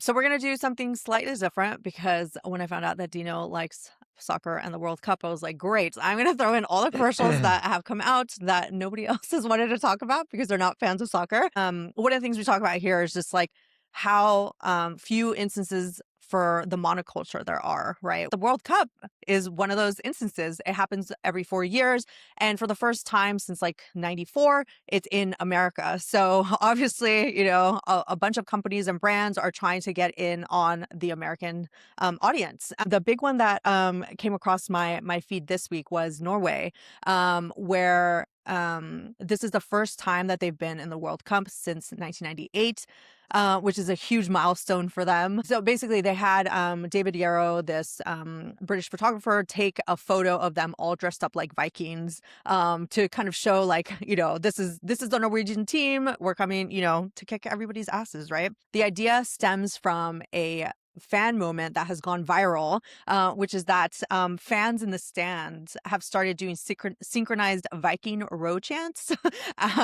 So we're gonna do something slightly different because when I found out that Dino likes soccer and the World Cup, I was like, great. I'm gonna throw in all the commercials that have come out that nobody else has wanted to talk about because they're not fans of soccer. One of the things we talk about here is just like how few instances for the monoculture there are, right? The World Cup is one of those instances. It happens every 4 years. And for the first time since like 94, it's in America. So obviously, a bunch of companies and brands are trying to get in on the American audience. The big one that came across my feed this week was Norway, where this is the first time that they've been in the World Cup since 1998. Which is a huge milestone for them. So basically, they had David Yarrow, this British photographer, take a photo of them all dressed up like Vikings to kind of show, like, this is the Norwegian team. We're coming, to kick everybody's asses, right? The idea stems from a fan moment that has gone viral, which is that fans in the stands have started doing synchronized Viking row chants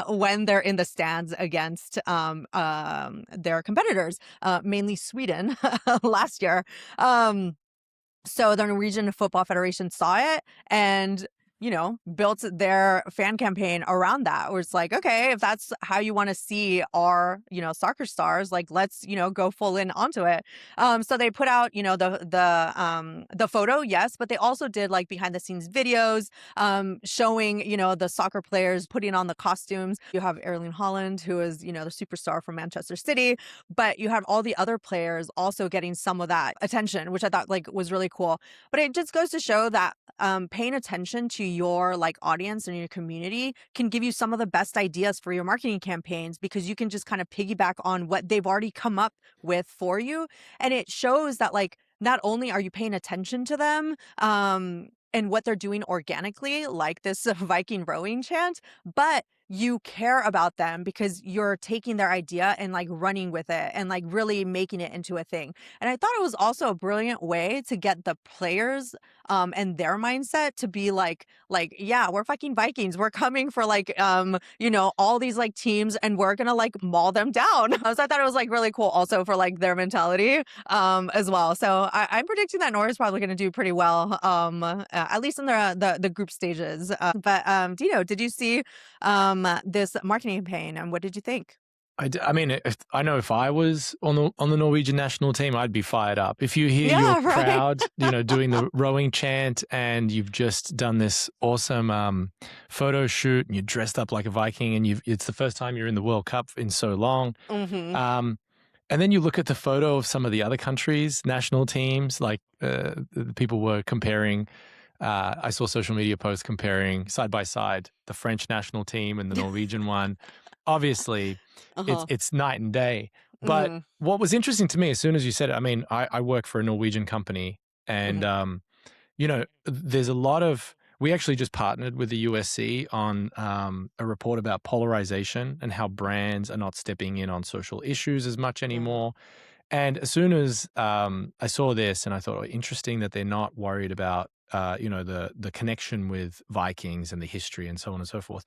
when they're in the stands against their competitors, mainly Sweden last year. So the Norwegian Football Federation saw it and built their fan campaign around that, where it's like, okay, if that's how you want to see our, soccer stars, like, let's, go full in onto it. So they put out, the photo, yes, but they also did like behind the scenes videos, showing, the soccer players putting on the costumes. You have Erling Haaland, who is, the superstar from Manchester City, but you have all the other players also getting some of that attention, which I thought like was really cool. But it just goes to show that paying attention to your like audience and your community can give you some of the best ideas for your marketing campaigns, because you can just kind of piggyback on what they've already come up with for you. And it shows that like not only are you paying attention to them and what they're doing organically, like this Viking rowing chant, but you care about them because you're taking their idea and like running with it and like really making it into a thing. And I thought it was also a brilliant way to get the players and their mindset to be like, yeah, we're fucking Vikings. We're coming for like, all these like teams and we're going to like maul them down. So I thought it was like really cool also for like their mentality as well. So I'm predicting that Norway is probably going to do pretty well, at least in the group stages. But Dino, did you see this marketing campaign and what did you think? I mean, I know if I was on the Norwegian national team, I'd be fired up. If you hear your right. crowd, doing the rowing chant, and you've just done this awesome photo shoot, and you're dressed up like a Viking, and it's the first time you're in the World Cup in so long. Mm-hmm. And then you look at the photo of some of the other countries' national teams, like people were comparing. I saw social media posts comparing side by side the French national team and the Norwegian one. Obviously, Uh-huh. it's night and day. But Mm-hmm. what was interesting to me, as soon as you said it, I mean, I work for a Norwegian company, and there's a lot of. We actually just partnered with the USC on a report about polarization and how brands are not stepping in on social issues as much anymore. And as soon as I saw this, and I thought, oh, interesting that they're not worried about the connection with Vikings and the history and so on and so forth.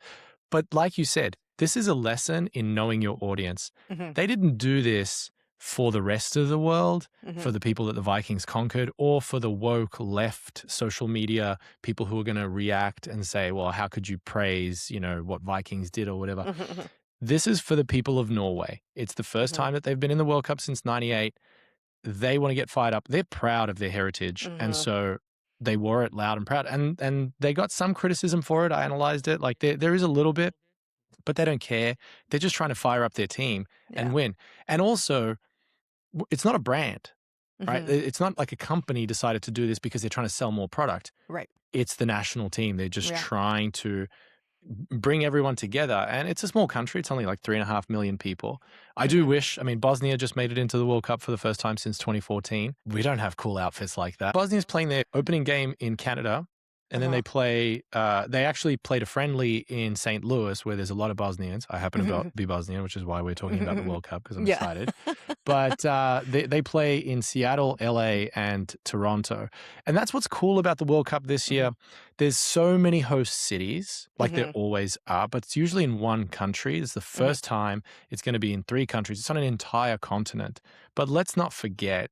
But like you said, this is a lesson in knowing your audience. Mm-hmm. They didn't do this for the rest of the world, Mm-hmm. for the people that the Vikings conquered, or for the woke left social media people who are going to react and say, well, how could you praise, what Vikings did or whatever. Mm-hmm. This is for the people of Norway. It's the first Mm-hmm. time that they've been in the World Cup since 98. They want to get fired up. They're proud of their heritage. And Mm-hmm. so they wore it loud and proud. And they got some criticism for it. I analyzed it. Like there is a little bit, but they don't care. They're just trying to fire up their team and Yeah. win. And also, it's not a brand, right? Mm-hmm. It's not like a company decided to do this because they're trying to sell more product. Right. It's the national team. They're just Yeah. trying to bring everyone together. And it's a small country. It's only like 3.5 million people. I do wish, Bosnia just made it into the World Cup for the first time since 2014. We don't have cool outfits like that. Bosnia's playing their opening game in Canada and then they play. They actually played a friendly in St. Louis where there's a lot of Bosnians. I happen to be Bosnian, which is why we're talking about the World Cup because I'm Yeah. excited. But they play in Seattle, LA, and Toronto, and that's what's cool about the World Cup this year. There's so many host cities, like there always are, but it's usually in one country. It's the first time it's going to be in 3 countries. It's on an entire continent. But let's not forget,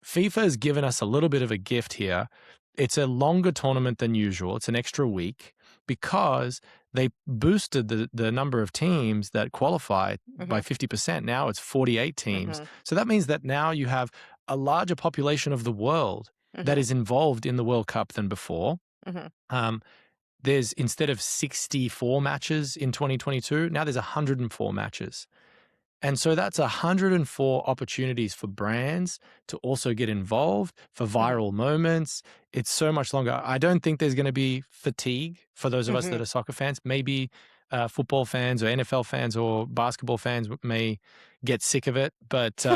FIFA has given us a little bit of a gift here. It's a longer tournament than usual. It's an extra week because they boosted the number of teams that qualify by 50%. Now it's 48 teams. So that means that now you have a larger population of the world that is involved in the World Cup than before. There's, instead of 64 matches in 2022, now there's 104 matches. And so that's 104 opportunities for brands to also get involved, for viral moments. It's so much longer. I don't think there's going to be fatigue for those of us that are soccer fans. Maybe football fans or NFL fans or basketball fans may get sick of it. But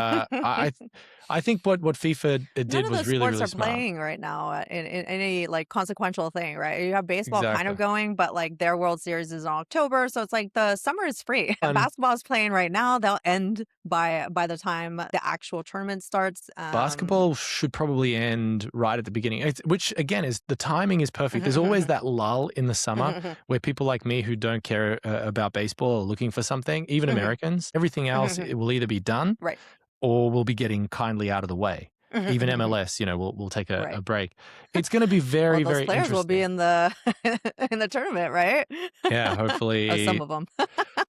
I think what FIFA None did of was those really, sports really are smart. playing right now in any like consequential thing, right? You have baseball kind Exactly. of going, but like their World Series is in October, so it's like the summer is free. And Basketball is playing right now; they'll end by the time the actual tournament starts. basketball should probably end right at the beginning, which again is the timing is perfect. There's always that lull in the summer where people like me who don't care about baseball are looking for something, even Americans. Everything else, it will either be done Right. or we'll be getting kindly out of the way. Even MLS, we'll take a Right. break. It's going to be very, Well, those very players will be interesting. in the in the tournament, right? Yeah, Oh, some hopefully. of them.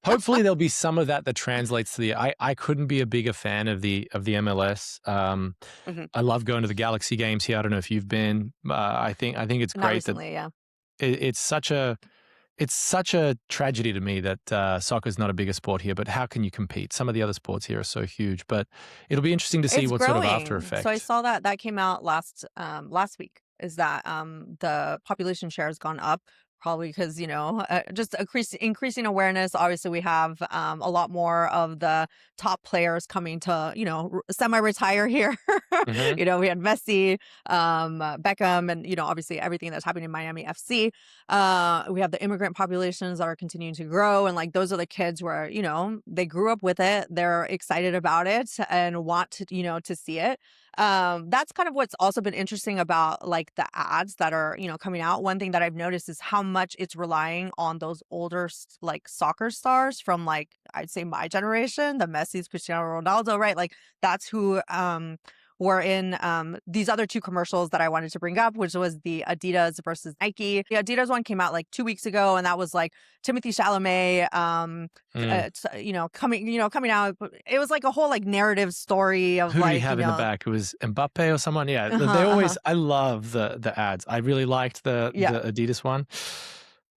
Hopefully there'll be some of that translates to the. I couldn't be a bigger fan of the MLS. I love going to the Galaxy games here. I don't know if you've been. I think it's Not great that recently, yeah. it's such a tragedy to me that soccer is not a bigger sport here. But how can you compete? Some of the other sports here are so huge. But it'll be interesting to see It's what sort of after growing. So I effect. saw that came out last week, is that the population share has gone up, probably because, just increasing awareness. Obviously, we have a lot more of the top players coming to, semi-retire here. Hmm. We had Messi, Beckham, and, obviously everything that's happening in Miami FC. We have the immigrant populations that are continuing to grow. And like, those are the kids where, they grew up with it. They're excited about it and want to, to see it. That's kind of what's also been interesting about like the ads that are, coming out. One thing that I've noticed is how much it's relying on those older like soccer stars from, like, I'd say my generation, the Messi's, Cristiano Ronaldo, right? Like that's who were in these other 2 commercials that I wanted to bring up, which was the Adidas versus Nike. The Adidas one came out like 2 weeks ago, and that was like Timothy Chalamet, Mm. coming out. It was like a whole like narrative story of Who did he like, have in the back? It was Mbappe or someone? Yeah, uh-huh, they uh-huh. always. I love the ads. I really liked the Yeah. Adidas one,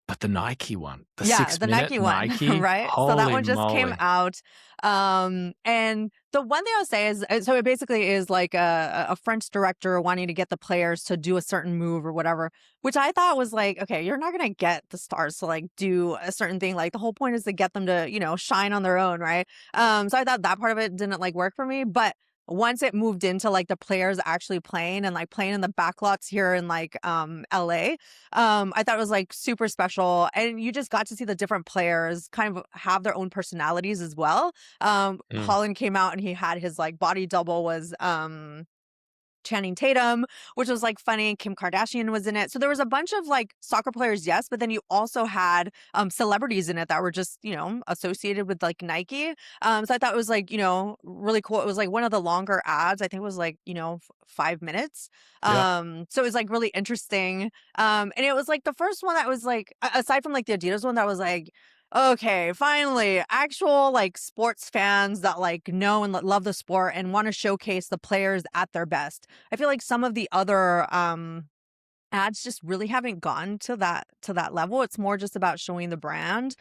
but the Nike one, the Yeah, the 6 minute Nike one, Nike. right? So that Holy one just came moly! out. And the one thing I'll say is, so it basically is like a French director wanting to get the players to do a certain move or whatever, which I thought was like, okay, you're not going to get the stars to like do a certain thing. Like the whole point is to get them to, shine on their own, right? So I thought that part of it didn't like work for me, but once it moved into like the players actually playing and like playing in the backlots here in like LA, I thought it was like super special, and you just got to see the different players kind of have their own personalities as well. Mm. Haaland came out and he had his like body double was Channing Tatum, which was like funny. Kim Kardashian was in it. So there was a bunch of like soccer players, yes, but then you also had celebrities in it that were just, associated with like Nike. So I thought it was like, really cool. It was like one of the longer ads. I think it was like, 5 minutes. Yep. So it was like really interesting. And it was like the first one that was like, aside from like the Adidas one, that was like, okay, finally, actual like sports fans that like know and love the sport and want to showcase the players at their best. I feel like some of the other ads just really haven't gotten to that level. It's more just about showing the brand,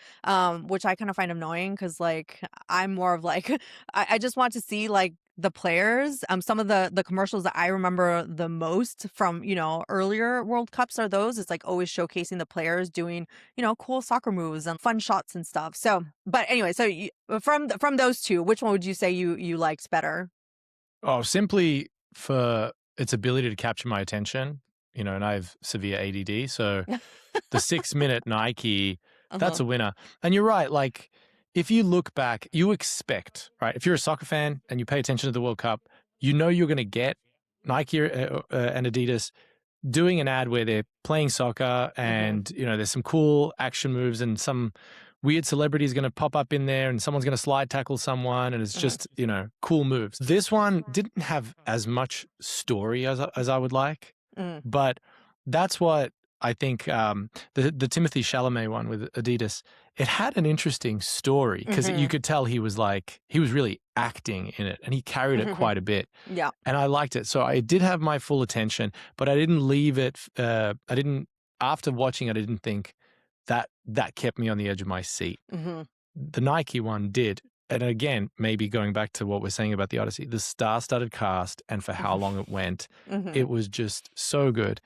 which I kind of find annoying because like I'm more of like I just want to see like the players. Some of the commercials that I remember the most from earlier World Cups are those. It's like always showcasing the players doing cool soccer moves and fun shots and stuff. So, but anyway, so from those 2, which one would you say you liked better? Oh, simply for its ability to capture my attention. and I have severe ADD. So the 6-minute Nike, that's Uh-huh. a winner. And you're right. Like, if you look back, you expect, right? If you're a soccer fan and you pay attention to the World Cup, you're going to get Nike and Adidas doing an ad where they're playing soccer and, there's some cool action moves and some weird celebrity is going to pop up in there and someone's going to slide tackle someone and it's just, cool moves. This one didn't have as much story as I would like, but that's what I think the Timothy Chalamet one with Adidas, it had an interesting story because you could tell he was really acting in it and he carried it quite a bit. Yeah. And I liked it. So I did have my full attention, but I didn't leave it. After watching it, I didn't think that kept me on the edge of my seat. The Nike one did. And again, maybe going back to what we're saying about the Odyssey, the star-studded cast and for how long it went, it was just so good.